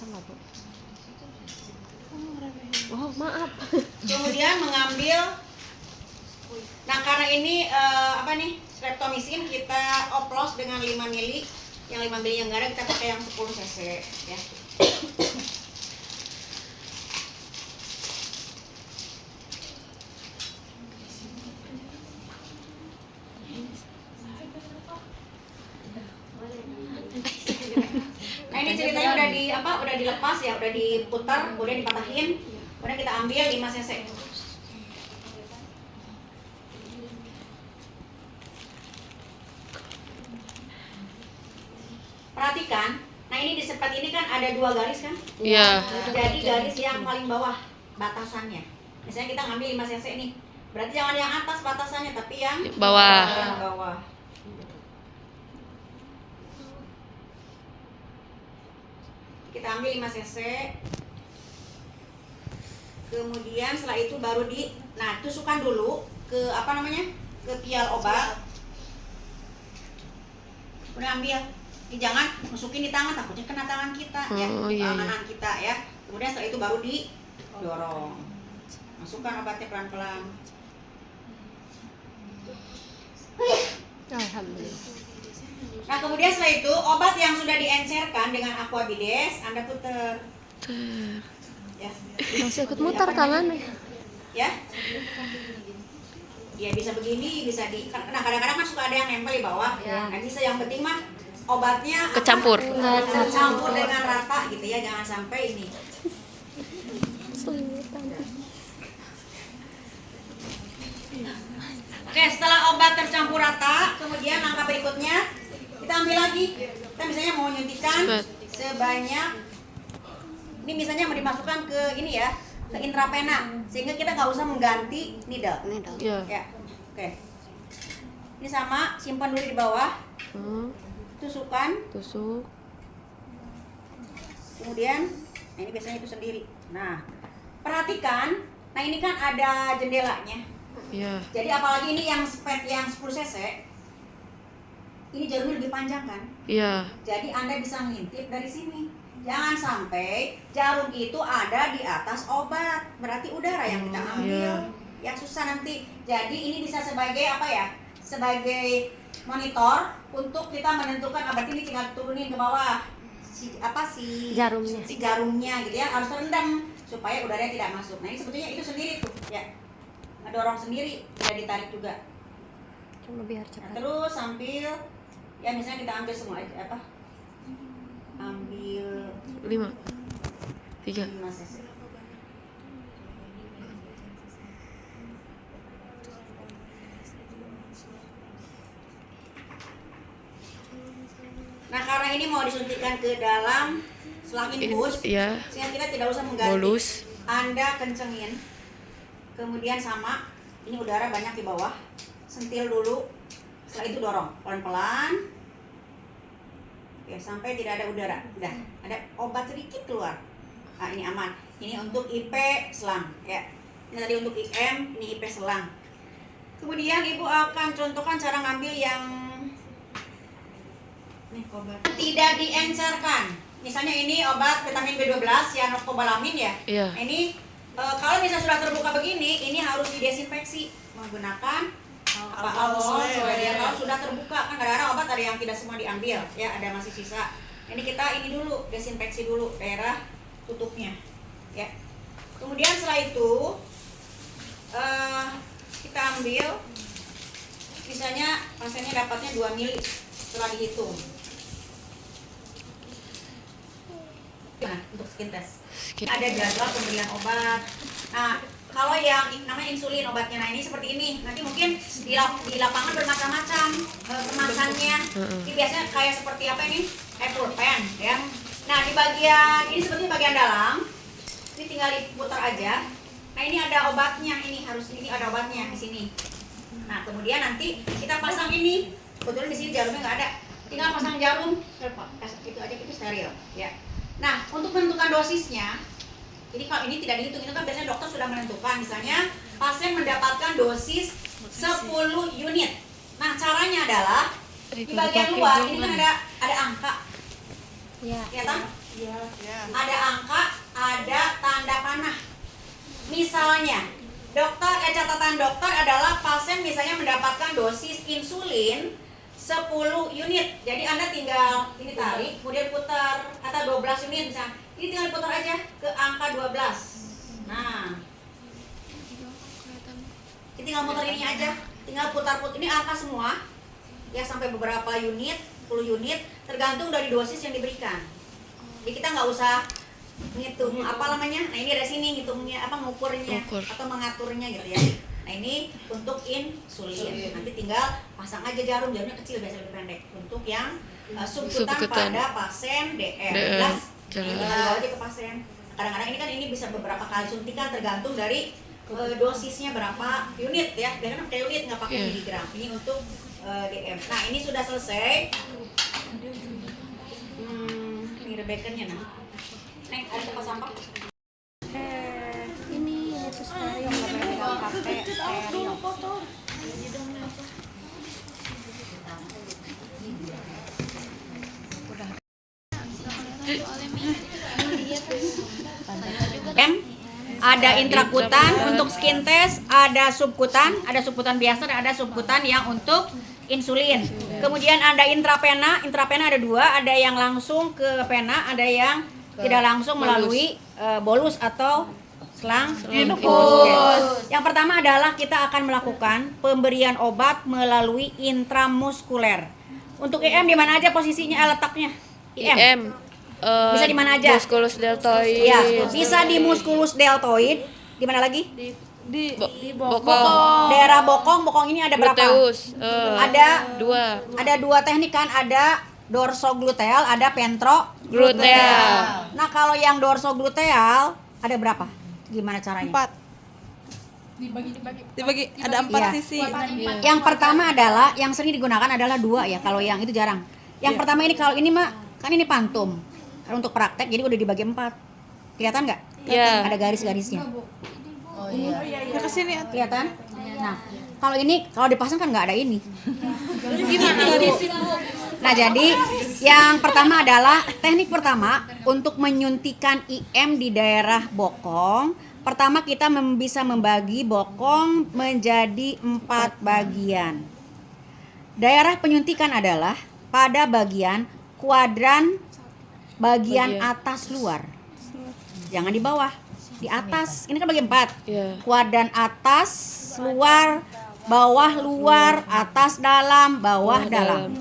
salah, Bu. Oh, maaf. Kemudian mengambil, nah karena ini streptomycin kita oplos dengan 5 mili. Yang 5 mili yang enggak ada kita pakai yang 10 cc ya. Nah ini ceritanya udah dilepas ya, udah diputar, kemudian dipatahin, kemudian kita ambil 5 cc. Perhatikan, nah ini di sepet ini kan ada 2 garis kan? Iya. Jadi garis yang paling bawah batasannya. Misalnya kita ngambil 5 cc nih, berarti jangan yang atas batasannya, tapi yang Bawah. bawah. Kita ambil 5 cc. Kemudian setelah itu baru tusukkan dulu ke ke pial obat. Kemudian ambil. Ini jangan masukin di tangan, takutnya kena tangan kita ya, tangan kita ya. Kemudian setelah itu baru didorong. Masukkan obatnya pelan-pelan. Alhamdulillah. Nah kemudian setelah itu obat yang sudah diencerkan dengan aquabides Anda puter. Ya. Masih ikut mutar tangan. Ya. Ya bisa begini, bisa nah kadang-kadang kan suka ada yang nempel di bawah. Ya. Nah bisa, yang penting mah obatnya Kecampur. Kecampur dengan rata gitu ya, jangan sampai ini. Oke, setelah obat tercampur rata, kemudian langkah berikutnya kita ambil lagi. Kita misalnya mau nyuntikan sebanyak, ini misalnya mau dimasukkan ke ini ya, ke intravena, sehingga kita nggak usah mengganti needle. Iya. Ya, oke. Ini sama, simpan dulu di bawah. Tusuk. Kemudian, nah ini biasanya itu sendiri. Nah, perhatikan, nah ini kan ada jendelanya. Iya. Jadi apalagi ini yang spet yang 10 cc, ini jarumnya lebih panjang kan? Iya. Jadi Anda bisa ngintip dari sini. Jangan sampai jarum itu ada di atas obat, berarti udara yang kita ambil. Yang susah nanti. Jadi ini bisa sebagai sebagai monitor untuk kita menentukan obat ini tinggal turunin ke bawah si jarumnya gitu ya, harus rendam supaya udaranya tidak masuk. Nah ini sebetulnya itu sendiri tuh ya, ngedorong sendiri, tidak ditarik juga. Cuma biar cepat. Nah, terus sambil ya misalnya kita ambil semua aja ambil 5 3 5 cc. Nah karena ini mau disuntikan ke dalam selang infus, sehingga kita tidak usah mengganti. Bolus. Anda kencengin, kemudian sama, ini udara banyak di bawah, sentil dulu, setelah itu dorong pelan-pelan, ya sampai tidak ada udara. Udah ada obat sedikit keluar. Nah ini aman. Ini untuk IP selang, ya. Ini tadi untuk IM, ini IP selang. Kemudian ibu akan contohkan cara ngambil yang obat tidak diencerkan. Misalnya ini obat vitamin B12 ya, cyanocobalamin ya. Iya. Nah, ini kalau misalnya sudah terbuka begini, ini harus didesinfeksi menggunakan alkohol. Kalau sudah terbuka kan kadang-kadang obat ada yang tidak semua diambil ya, ada masih sisa. Ini kita dulu desinfeksi dulu daerah tutupnya ya. Kemudian setelah itu kita ambil, misalnya pasiennya dapatnya 2 mili setelah dihitung. Nah, untuk skin test ada jadwal pemberian obat. Nah, kalau yang namanya insulin obatnya, nah ini seperti ini. Nanti mungkin di lapangan bermacam-macam kemasannya. Ini biasanya kayak seperti apa ini? Apple pen ya. Nah, di bagian ini sebetulnya bagian dalam. Ini tinggal diputar aja. Nah, ini ada obatnya. Ini ada obatnya di sini. Nah, kemudian nanti kita pasang ini. Kebetulan di sini jarumnya nggak ada. Tinggal pasang jarum. Itu aja, itu steril ya. Nah, untuk menentukan dosisnya, ini kalau ini tidak dihitung, itu kan biasanya dokter sudah menentukan. Misalnya pasien mendapatkan dosis 10 unit. Nah, caranya adalah di bagian luar ini kan ada angka. Ya kan? Ada angka, ada tanda panah. Misalnya, catatan dokter adalah pasien misalnya mendapatkan dosis insulin 10 unit. Jadi Anda tinggal ini tarik, kemudian putar, atau 12 unit misalnya. Ini tinggal putar aja ke angka 12. Nah, ini tinggal muter ini aja. Tinggal putar-putar, ini angka semua. Ya sampai beberapa unit, 10 unit, tergantung dari dosis yang diberikan. Jadi kita nggak usah ngitung apa namanya. Nah, ini ada sini ngitungnya ngukurnya atau mengaturnya gitu ya. Nah, ini untuk insulin. Nanti tinggal pasang aja jarumnya kecil, biasa lebih pendek. Untuk yang subkutan pada pasien DM. Jelas? Tinggal aja ke pasien. Kadang-kadang ini kan bisa beberapa kali suntikan tergantung dari dosisnya berapa unit ya. Biasanya pakai unit nggak pakai miligram. Ini untuk DM. Nah, ini sudah selesai. Ini rebekannya nah. Neng, ada tempat sampah? Ini itu stereo, nggak boleh pegang HP stereo. Ada intrakutan untuk skin test, ada subkutan biasa dan ada subkutan yang untuk insulin. Kemudian ada intravena ada 2, ada yang langsung ke vena, ada yang tidak langsung melalui bolus atau selang infus. Yang pertama adalah kita akan melakukan pemberian obat melalui intramuskuler. Untuk IM di mana aja posisinya letaknya? IM. Bisa di mana aja? Musculus deltoid. Ya, bisa di musculus deltoid. Di mana lagi? Di bokong. Daerah bokong ini ada berapa? Gluteus. Ada 2. Ada 2 teknik kan, ada dorsogluteal, ada Gluteal. Nah, kalau yang dorsogluteal ada berapa? Gimana caranya? 4. Dibagi ada 4 Iya. sisi. Yang pertama adalah yang sering digunakan adalah 2 ya, kalau yang itu jarang. Yang pertama ini, kalau ini mah kan ini pantum. Karena untuk praktek jadi udah dibagi 4. Kelihatan nggak? Iya. Ada garis-garisnya. Ya ke sini. Kelihatan? Nah, kalau ini kalau dipasang kan nggak ada ini. Nah, jadi yang pertama adalah teknik pertama untuk menyuntikan IM di daerah bokong. Pertama kita bisa membagi bokong menjadi 4 bagian. Daerah penyuntikan adalah pada bagian kuadran bagian atas luar. Jangan di bawah, di atas. Ini kan bagi 4. Iya. Kuadran atas, luar, bawah, luar, atas, dalam, bawah, dalam.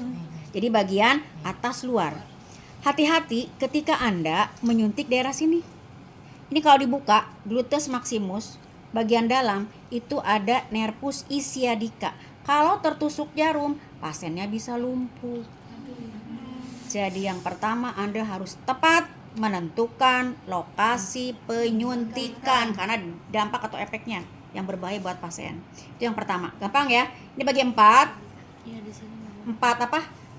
Jadi bagian atas luar. Hati-hati ketika Anda menyuntik daerah sini. Ini kalau dibuka, gluteus maximus, bagian dalam itu ada nervus ischiadica. Kalau tertusuk jarum, pasiennya bisa lumpuh. Jadi yang pertama Anda harus tepat menentukan lokasi penyuntikan karena dampak atau efeknya yang berbahaya buat pasien. Itu yang pertama. Gampang ya. Ini bagi 4.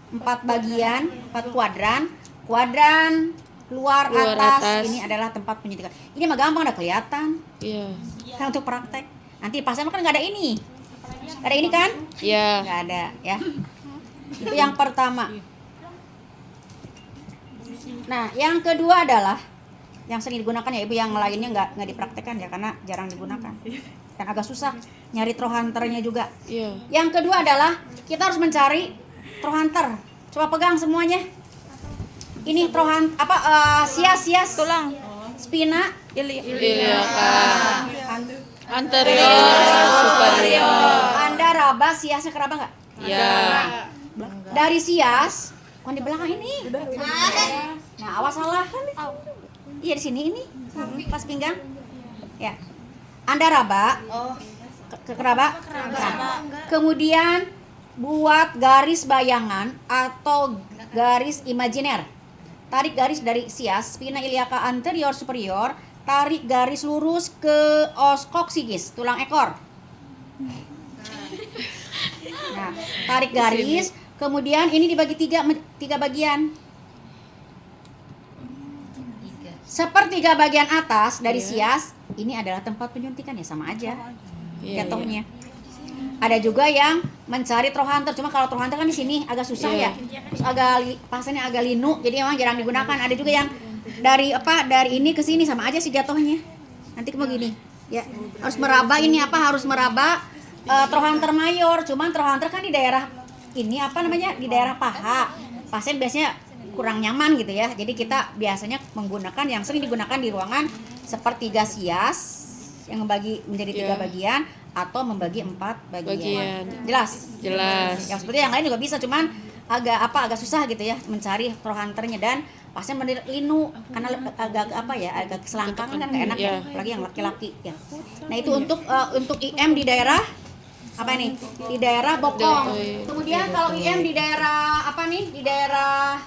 4 bagian, 4 kuadran. Kuadran luar atas, ini adalah tempat penyuntikan. Ini mah gampang, udah kelihatan. Iya. Kan untuk praktek. Nanti pasien kan nggak ada ini. Ada ini kan? Iya. Nggak ada ya. Itu yang pertama. Nah, yang kedua adalah yang sering digunakan ya Ibu, yang lainnya nggak dipraktekkan ya karena jarang digunakan. Dan agak susah nyari throw hunter-nya juga. Iya. Yang kedua adalah kita harus mencari throw hunter. Coba pegang semuanya. Ini throw hunter sias Tulang. spina Iliaka. Anterior, superior. Anda raba siasnya ke raba nggak? Iya. Dari sias, bukan di belakang ini. Nah, awas salah. Iya di sini ini. Pas pinggang. Ya. Anda raba. Ke raba. Nah, kemudian buat garis bayangan atau garis imajiner. Tarik garis dari sias, spina iliaca anterior superior, tarik garis lurus ke os coccygeus, tulang ekor. Nah, tarik garis, kemudian ini dibagi 3 bagian. Sepertiga bagian atas dari sias, ini adalah tempat penyuntikan ya, sama aja jatuhnya. Ada juga yang mencari throw hunter, cuma kalau throw hunter kan di sini agak susah ya. Terus pasiennya agak linu, jadi emang jarang digunakan. Ada juga yang dari ini ke sini sama aja sih jatuhnya. Nanti begini, ya. Harus meraba ini harus meraba throw hunter mayor. Cuman throw hunter kan di daerah ini di daerah paha. Pasien biasanya kurang nyaman gitu ya. Jadi kita biasanya menggunakan yang sering digunakan di ruangan sepertiga sias yang membagi menjadi 3 bagian atau membagi 4 bagian. Jelas? Yang seperti yang lain juga bisa, cuman agak susah gitu ya mencari throw hunternya, dan pasien linu karena agak keselangkangan kan nggak enak ya, apalagi yang laki-laki ya. Nah itu untuk IM di daerah di daerah bokong. Kemudian kalau IM di daerah di daerah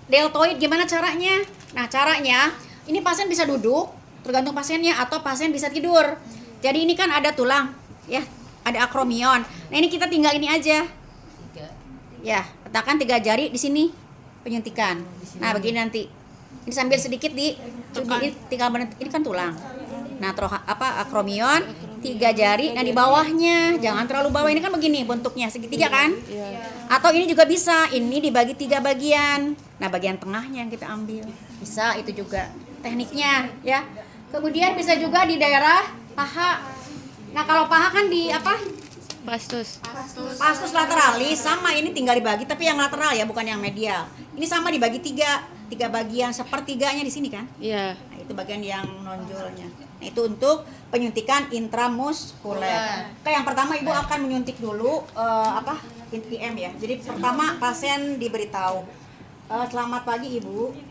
deltoid gimana caranya? Nah caranya ini pasien bisa duduk tergantung pasiennya, atau pasien bisa tidur. Jadi ini kan ada tulang ya, ada akromion. Nah ini kita tinggal ini aja ya, letakkan 3 jari di sini penyuntikan. Nah begini nanti ini sambil sedikit tinggal ini kan tulang. Nah akromion 3 jari, nah di bawahnya jangan terlalu bawah, ini kan begini bentuknya segitiga kan. Atau ini juga bisa, ini dibagi 3 bagian. Nah bagian tengahnya yang kita ambil, bisa itu juga tekniknya ya. Kemudian bisa juga di daerah paha. Nah kalau paha kan di Vastus lateralis, sama ini tinggal dibagi, tapi yang lateral ya, bukan yang medial. Ini sama dibagi 3 bagian, sepertiganya di sini kan? Iya. Nah, itu bagian yang nonjolnya. Nah, itu untuk penyuntikan intramuskuler. Oke, yang pertama Ibu akan menyuntik dulu IM ya. Jadi pertama pasien diberitahu, selamat pagi Ibu.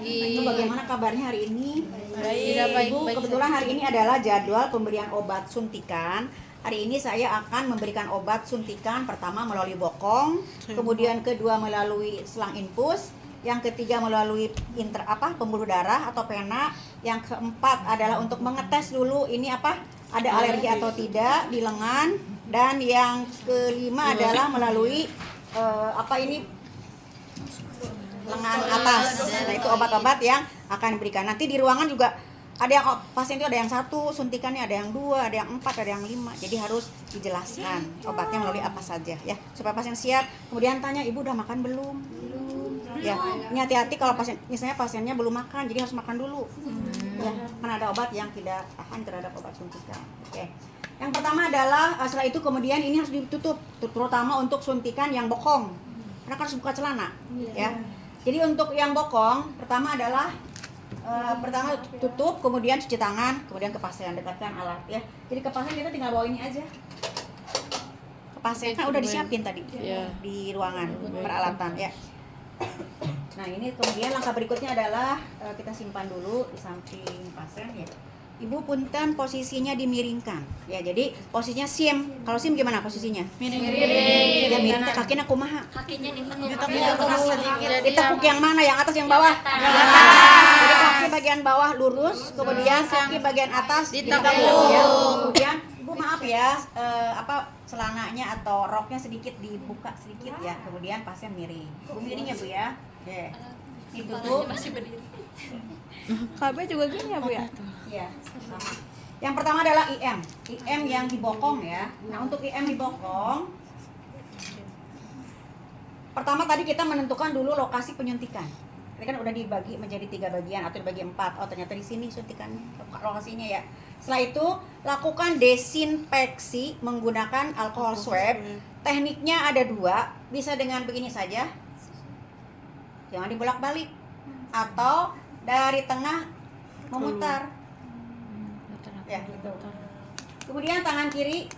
Itu bagaimana kabarnya hari ini? Baik. Ibu, kebetulan hari ini adalah jadwal pemberian obat suntikan. Hari ini saya akan memberikan obat suntikan pertama melalui bokong, kemudian kedua melalui selang infus, yang ketiga melalui pembuluh darah atau pena, yang keempat adalah untuk mengetes dulu ini ada alergi atau tidak di lengan, dan yang kelima adalah melalui lengan atas. Nah itu obat-obat yang akan diberikan. Nanti di ruangan juga ada yang pasien itu ada yang 1 suntikannya, ada yang 2, ada yang 4, ada yang 5. Jadi harus dijelaskan obatnya melalui apa saja ya, supaya pasien siap. Kemudian tanya, Ibu udah makan belum? Ya, ini hati-hati kalau misalnya pasiennya belum makan, jadi harus makan dulu. Ya, kan ada obat yang tidak tahan terhadap obat suntikan. Oke. Yang pertama adalah setelah itu kemudian ini harus ditutup, terutama untuk suntikan yang bokong. Karena kan harus buka celana, ya. Jadi untuk yang bokong pertama adalah pertama tutup, kemudian cuci tangan, kemudian ke pasien, dekatkan alat ya. Jadi ke pasien kita tinggal bawa ini aja. Ke pasien kan udah disiapin tadi di ruangan peralatan ya. Nah ini kemudian langkah berikutnya adalah kita simpan dulu di samping pasien ya. Ibu punten posisinya dimiringkan ya, jadi posisinya sim. Kalau sim gimana posisinya? Miring. Ya miring, kakinya kumaha? Kakinya ditekuk. Ditekuk yang mana? Yang atas yang bawah? Yang atas. Jadi kaki bagian bawah lurus, kemudian kaki bagian atas ditekuk. Ya. Kemudian Ibu maaf ya, celananya atau roknya sedikit dibuka sedikit ya. Kemudian pasien miring. Bu miring ya Bu ya. Oke. Ditutup. Masih berdiri. KB juga gini ya Bu ya? Iya, sama. Yang pertama adalah IM yang dibokong ya. Nah untuk IM dibokong, pertama tadi kita menentukan dulu lokasi penyuntikan. Ini kan udah dibagi menjadi 3 bagian atau dibagi 4. Oh ternyata di sini suntikannya, lokasinya ya. Setelah itu lakukan desinfeksi menggunakan alkohol swab. Tekniknya ada 2, bisa dengan begini saja, jangan dibolak-balik, atau dari tengah memutar. Ya, gitu. Kemudian tangan kiri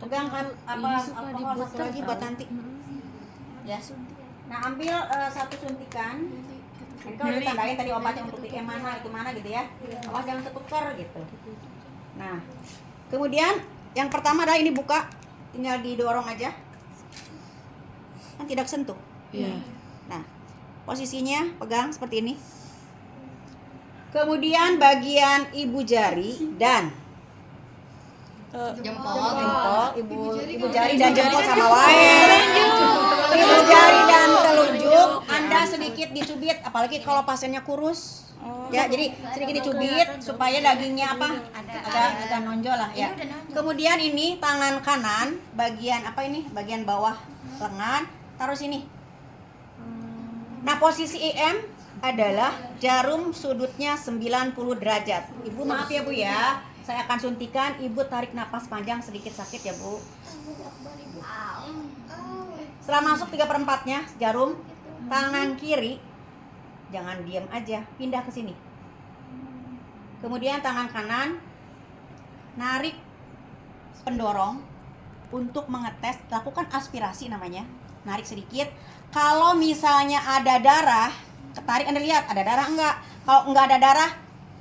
pegang alkohol satu lagi buat nanti. Ya. Nah, ambil 1 suntikan. Ini kan udah tandain tadi obatnya untuk IM mana, itu mana gitu ya. Awas jangan ketukar gitu. Nah, kemudian yang pertama adalah ini buka, tinggal didorong aja. Kan tidak sentuh. Iya. Nah, posisinya pegang seperti ini. Kemudian bagian ibu jari dan jempol, ibu jari dan jempol sama wae. Ibu jari dan telunjuk Anda sedikit sedikit dicubit, apalagi kalau pasiennya kurus. Ya, jadi sedikit dicubit supaya dagingnya apa? Agak nonjol lah ya. Kemudian ini tangan kanan, bagian apa ini? Bagian bawah lengan, taruh sini. Nah, posisi IM adalah jarum sudutnya 90 derajat. Ibu maaf ya Bu ya. Saya akan suntikan, Ibu tarik napas panjang, sedikit sakit ya Bu. Setelah masuk 3/4-nya jarum, tangan kiri jangan diam aja, pindah ke sini. Kemudian tangan kanan narik pendorong untuk mengetes, lakukan aspirasi namanya. Narik sedikit. Kalau misalnya ada darah, ketarik, Anda lihat ada darah enggak? Kalau enggak ada darah,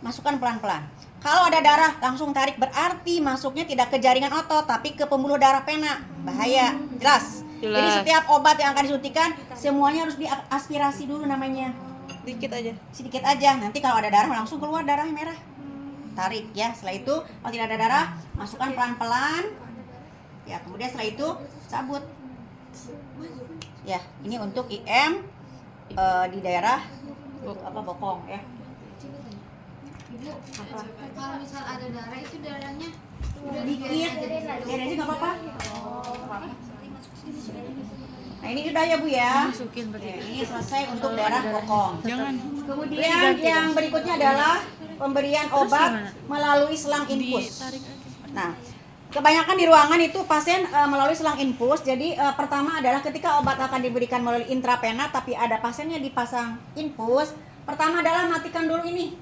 masukkan pelan-pelan. Kalau ada darah, langsung tarik, berarti masuknya tidak ke jaringan otot, tapi ke pembuluh darah pena. Bahaya, jelas. Jadi setiap obat yang akan disuntikan, semuanya harus diaspirasi dulu namanya. Sedikit aja. Nanti kalau ada darah, langsung keluar darah merah. Tarik ya. Setelah itu, kalau tidak ada darah, masukkan pelan-pelan. Ya, kemudian setelah itu cabut. Ya, ini untuk IM di daerah bokong ya. Ibu, kalau misal ada darah itu darahnya Dikit, darahnya nggak apa-apa. Nah, ini udah ya Bu ya. Ini selesai untuk daerah bokong. Kemudian yang berikutnya adalah pemberian obat melalui selang infus. Nah, kebanyakan di ruangan itu pasien melalui selang infus. Jadi pertama adalah ketika obat akan diberikan melalui intravena, tapi ada pasiennya dipasang infus. Pertama adalah matikan dulu ini,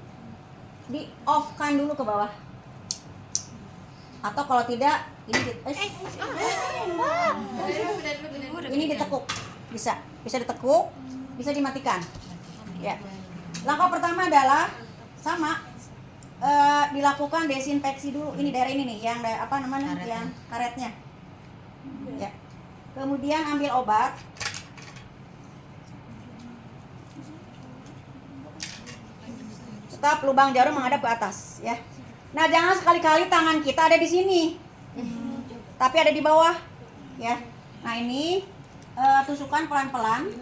di off-kan dulu ke bawah. Atau kalau tidak, ini ditekuk, bisa ditekuk, bisa dimatikan. Ya. Langkah pertama adalah sama. Dilakukan desinfeksi dulu. Ini daerah ini nih, yang apa namanya, yang karetnya. Ya. Kemudian ambil obat. Tetap lubang jarum menghadap ke atas, ya. Nah, jangan sekali-kali tangan kita ada di sini, tapi ada di bawah, ya. Nah, ini tusukan pelan-pelan.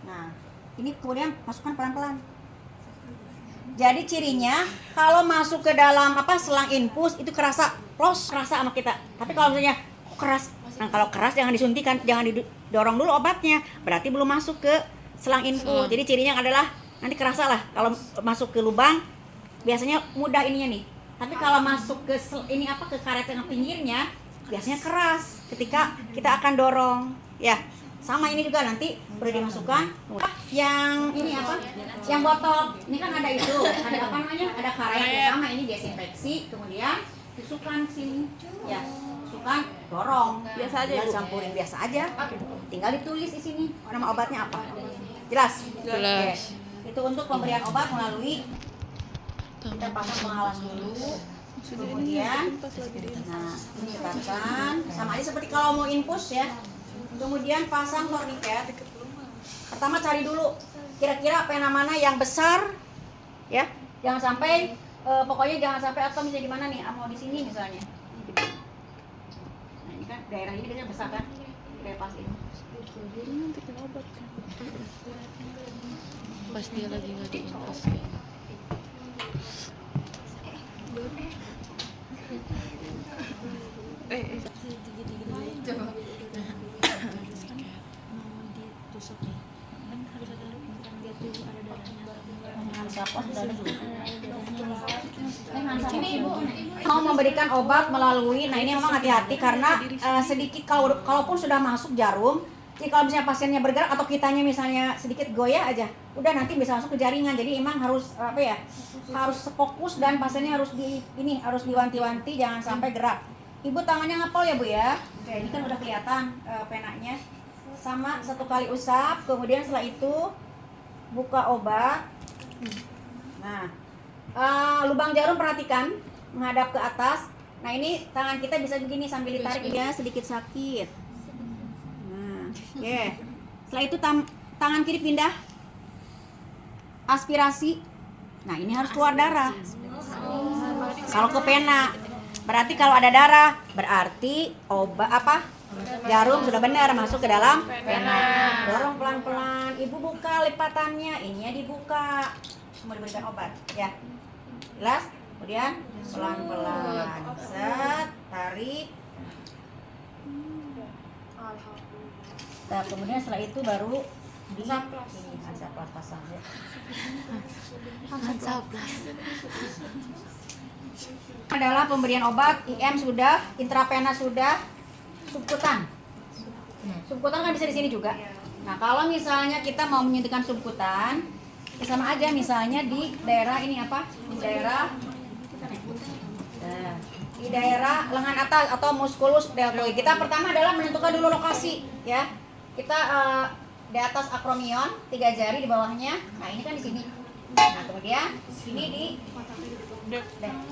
Nah, ini kemudian masukkan pelan-pelan. Jadi cirinya kalau masuk ke dalam selang infus itu kerasa sama kita. Tapi kalau misalnya keras, nah kalau keras jangan disuntikan, jangan didorong dulu obatnya, berarti belum masuk ke selang infus. Jadi cirinya adalah nanti kerasa lah kalau masuk ke lubang, biasanya mudah ininya nih. Tapi kalau masuk ke ke karet yang pinggirnya, biasanya keras ketika kita akan dorong. Ya. Sama ini juga nanti boleh dimasukkan. Yang ini yang botol. Ini kan ada itu, ada ada karet sama ini desinfeksi, kemudian tusukan sini. Ya, tusukan dorong. Biasa aja campurin biasa aja. Tinggal ditulis di sini nama obatnya apa. Jelas? Jelas. Oke. Itu untuk pemberian obat melalui kita pasang pengawas dulu. Kemudian nah, ini tekan sama aja seperti kalau mau infus ya. Kemudian pasang torniket. Pertama cari dulu kira-kira pena mana yang besar, ya. Jangan sampai pokoknya jangan sampai atau misalnya di mana nih, mau di sini misalnya. Nah, ini kan daerah ini biasanya besar kan? Kayak pas ini. Pas dia lagi nggak diinfus. Mau memberikan obat melalui, nah ini memang hati-hati karena sedikit kalaupun sudah masuk jarum, jadi kalau misalnya pasiennya bergerak atau kitanya misalnya sedikit goyah aja, udah nanti bisa masuk ke jaringan. Jadi emang harus harus fokus dan pasiennya harus harus diwanti-wanti jangan sampai gerak. Ibu tangannya ngepel ya Bu ya. Oke, ini kan udah kelihatan penanya. Sama 1 kali usap, kemudian setelah itu buka obat. Nah, lubang jarum perhatikan menghadap ke atas. Nah, ini tangan kita bisa begini sambil ditarik ya, sedikit sakit. Nah, oke. Setelah itu tangan kiri pindah. Aspirasi. Nah, ini harus keluar darah. Kalau ke pena. Berarti kalau ada darah, berarti obat apa? Jarum sudah benar masuk ke dalam pena. Dorong pelan-pelan. Ibu buka lipatannya, ininya dibuka. Semua diberikan obat, ya. Jelas? Kemudian pelan-pelan. Set, tarik. Nah, kemudian setelah itu baru di ini Hansaplast pasang ya. Adalah pemberian obat, IM sudah, intravena sudah, subkutan. Subkutan kan bisa di sini juga. Nah, kalau misalnya kita mau menyuntikkan subkutan, ya sama aja misalnya di daerah ini apa? Di daerah lengan atas atau musculus deltoid. Kita pertama adalah menentukan dulu lokasi, ya. Kita di atas akromion, 3 jari di bawahnya. Nah, ini kan di sini. Nah, kemudian ini di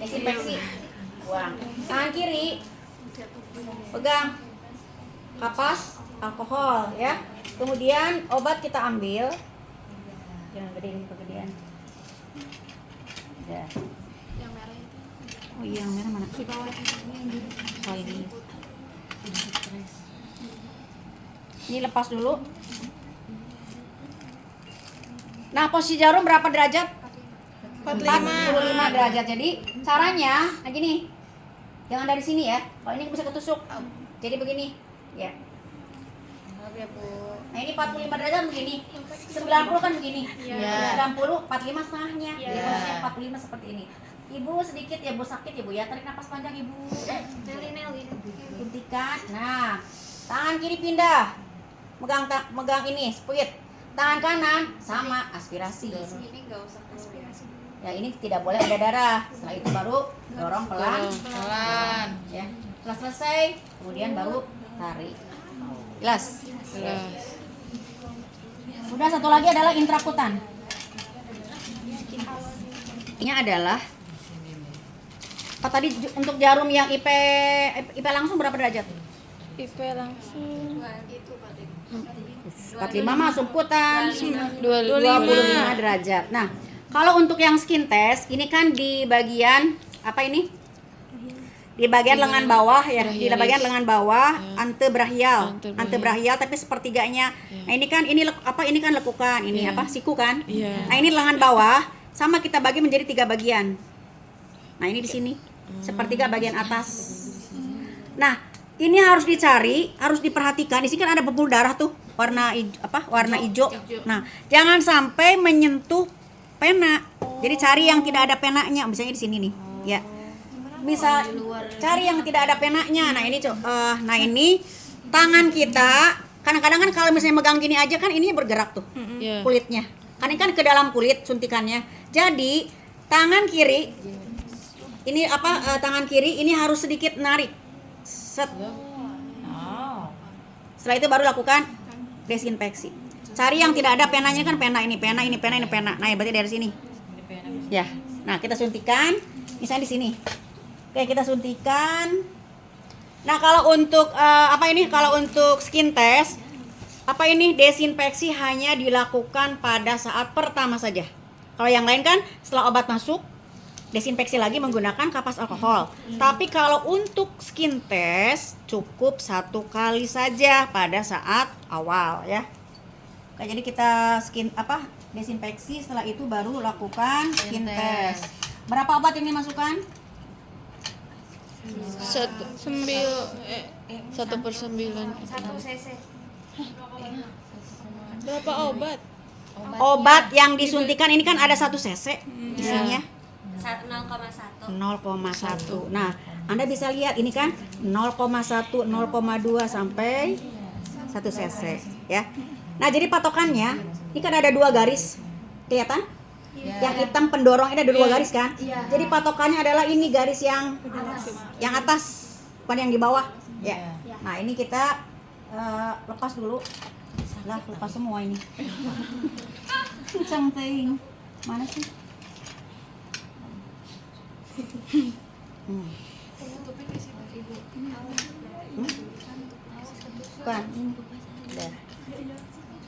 desinfeksi. Buang. Tangan kiri pegang kapas alkohol, ya. Kemudian obat kita ambil. Jangan gedein kegedean. Ya. Yang merah itu. Oh iya, yang merah mana? Di bawah ini. Oh, ini. Ini lepas dulu. Nah, posisi jarum berapa derajat? 45 derajat. Jadi caranya, nah gini. Jangan dari sini ya. Kalau ini bisa ketusuk. Jadi begini, ya. Nah, ini 45 derajat begini. 90 kan begini. Iya. 90, 45 setengahnya. Jadi posisinya 45 seperti ini. Ibu sedikit ya, Bu sakit ya, Bu ya. Tarik napas panjang, Ibu. Nelly. Suntikan. Nah, tangan kiri pindah. Megang ini, spuit. Tangan kanan sama aspirasi. Ini enggak usah aspirasi. Ya, ini tidak boleh ada darah. Setelah itu baru dorong pelan. Ya. Setelah selesai, kemudian baru tarik. Jelas? Sudah, satu lagi adalah intrakutan. Ini adalah apa tadi untuk jarum yang IP langsung berapa derajat? IP langsung Itu Pak. 45 mah subkutan 25 25 derajat. Nah, kalau untuk yang skin test, ini kan di bagian apa ini? Di bagian lengan bawah ya, di bagian lengan bawah antebrachial. Antebrachial tapi sepertiganya. Nah, ini kan ini kan lekukan, ini apa? Siku kan? Nah, ini lengan bawah sama kita bagi menjadi 3 bagian. Nah, ini di sini. Sepertiga bagian atas. Nah, ini harus dicari, harus diperhatikan. Di sini kan ada pembuluh darah tuh, warna hijau. Nah, jangan sampai menyentuh pena. Jadi cari yang tidak ada penanya, misalnya di sini nih, ya. Bisa cari yang tidak ada penanya. Nah, ini nah ini tangan kita. Kadang-kadang kan kalau misalnya megang gini aja kan ini bergerak tuh kulitnya. Kan ini kan ke dalam kulit suntikannya. Jadi tangan kiri ini tangan kiri ini harus sedikit narik. Set. Setelah itu baru lakukan desinfeksi. Cari yang tidak ada penanya, kan pena. Nah, ya berarti dari sini. Ya. Nah, kita suntikan misalnya di sini. Oke, kita suntikan. Nah, kalau untuk kalau untuk skin test, desinfeksi hanya dilakukan pada saat pertama saja. Kalau yang lain kan setelah obat masuk, desinfeksi lagi menggunakan kapas alkohol. Tapi kalau untuk skin test cukup 1 kali saja pada saat awal, ya. Oke, jadi kita desinfeksi, setelah itu baru lakukan skin test. Berapa obat yang dimasukkan? 1/9. 1 cc. Berapa obat? Obat yang disuntikan ini kan ada 1 cc isinya. 0,1. Nah, Anda bisa lihat ini kan 0,1, 0,2 sampai 1 cc, ya. Nah, jadi patokannya ini kan ada 2 garis. Kelihatan? Yang hitam pendorong ini ada 2 garis kan? Jadi patokannya adalah ini garis yang atas, bukan yang di bawah, ya. Nah, ini kita lepas dulu. Salah, lepas semua ini. Canting. Mana sih? Bukan.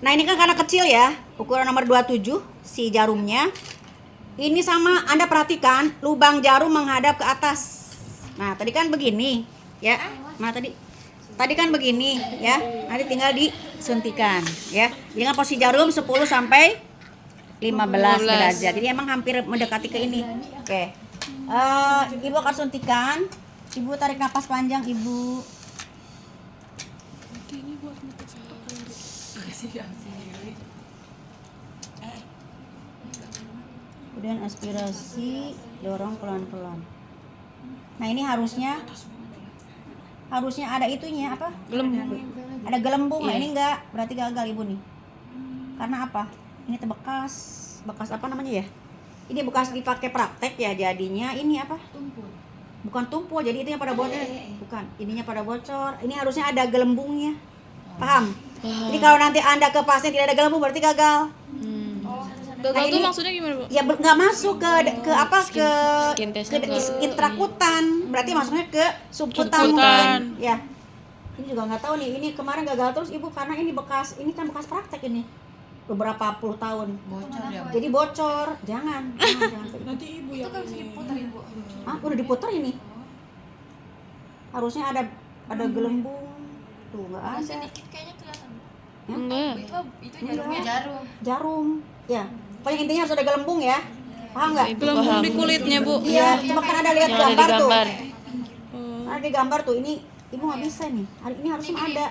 Nah, ini kan karena kecil ya, ukuran nomor 27 si jarumnya. Ini sama, Anda perhatikan lubang jarum menghadap ke atas. Nah, tadi kan begini, ya. Nah, tadi kan begini, ya. Nanti tinggal disuntikan, ya. Dengan posisi jarum 10 sampai 15 derajat. Jadi emang hampir mendekati ke ini. Oke. Ibu akan suntikan. Ibu tarik napas panjang, Ibu. Kemudian aspirasi, dorong pelan-pelan. Nah, ini harusnya ada itunya apa? Gelembung. Ada gelembung. Nah, Iya. ini enggak, berarti gagal Ibu nih. Karena apa? Ini bekas apa namanya ya? Ini bekas dipakai praktek ya, jadinya ini apa? Tumpul. Bukan tumpul, jadi itu yang pada bocor. Bukan, ininya pada bocor. Ini harusnya ada gelembungnya. Paham? Jadi kalau nanti Anda ke pasien tidak ada gelembung berarti gagal. Gagal Nah, tuh ini- maksudnya gimana, Bu? Ya nggak masuk ke apa ke Skin test ke intrakutan, berarti masuknya ke subkutan Subkutan. mungkin. Ya. Ini juga nggak tahu nih. Ini kemarin gagal terus Ibu karena ini kan bekas praktek ini. Beberapa puluh tahun. Bocor ya. Jadi bocor. Jangan. Nanti ibu Itu yang kan bisa diputerin, Bu. Ah, udah diputar ini. Harusnya ada gelembung. Tuh nggak ada. Sedikit kayaknya kelihatan. Enggak. Itu jarumnya jarum. Jarum. Ya. Pokoknya intinya harus ada gelembung ya. Paham nggak? Ibu gelembung paham. di kulitnya bu. Iya, cuma kan ada lihat Yang ada di gambar tuh. gambar. Ada di gambar tuh. Ini Ibu nggak bisa nih. Ini harusnya ada.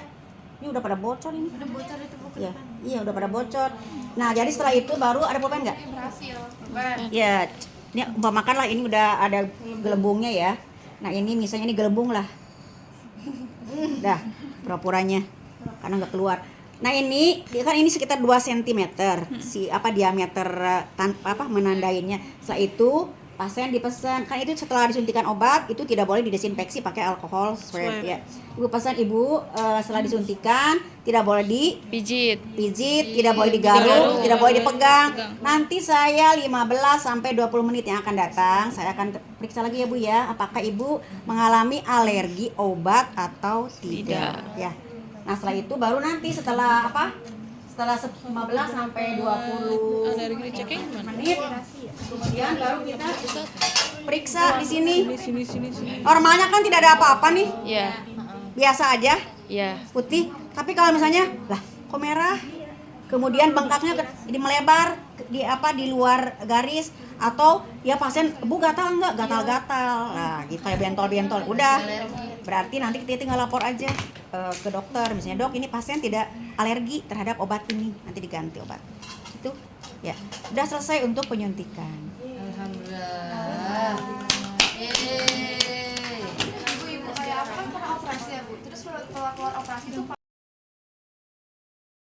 Ini udah pada bocor ini. Udah bocor itu, Bu. Iya, iya udah pada bocor. Nah, jadi setelah itu baru ada pulpen nggak? Berhasil. Ya, ini umpamakan lah ini udah ada gelembungnya ya. Nah, ini misalnya ini gelembung lah. Dah, pura-puranya karena nggak keluar. Nah, ini kan ini sekitar 2 cm si apa diameter menandainya. Setelah itu pasien dipesan, kan itu setelah disuntikan obat itu tidak boleh didesinfeksi pakai alkohol swab ya. Ibu pesan Ibu setelah disuntikan tidak boleh Pijit. pijit, tidak boleh digaruk, tidak boleh dipegang. Nanti saya 15 sampai 20 menit yang akan datang, saya akan periksa lagi ya Bu ya, apakah Ibu mengalami alergi obat atau tidak. Ya. Nah, setelah itu baru nanti setelah 15 sampai 20 Alergi diceknya gimana? menit kemudian baru kita periksa di sini. Sini. Normalnya kan tidak ada apa-apa nih, Iya. biasa aja. Iya. Putih, tapi kalau misalnya lah kok merah, kemudian bengkaknya ini melebar di luar garis, atau ya pasien Bu gatal enggak, gatal-gatal, nah gitu ya, bentol-bentol, udah berarti nanti kita tinggal lapor aja ke dokter, misalnya Dok ini pasien tidak alergi terhadap obat ini, nanti diganti obat itu ya. Udah selesai untuk penyuntikan. Alhamdulillah. Ibu kayak apa kan pernah operasi ya, Bu? Terus setelah keluar operasi itu